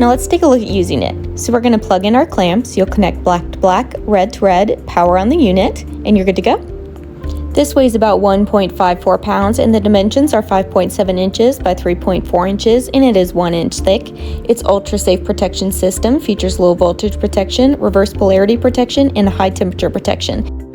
Now let's take a look at using it. So we're going to plug in our clamps. You'll connect black to black, red to red, power on the unit, and you're good to go. This weighs about 1.54 pounds and the dimensions are 5.7 inches by 3.4 inches and it is 1 inch thick. Its ultra safe protection system features low voltage protection, reverse polarity protection, and high temperature protection.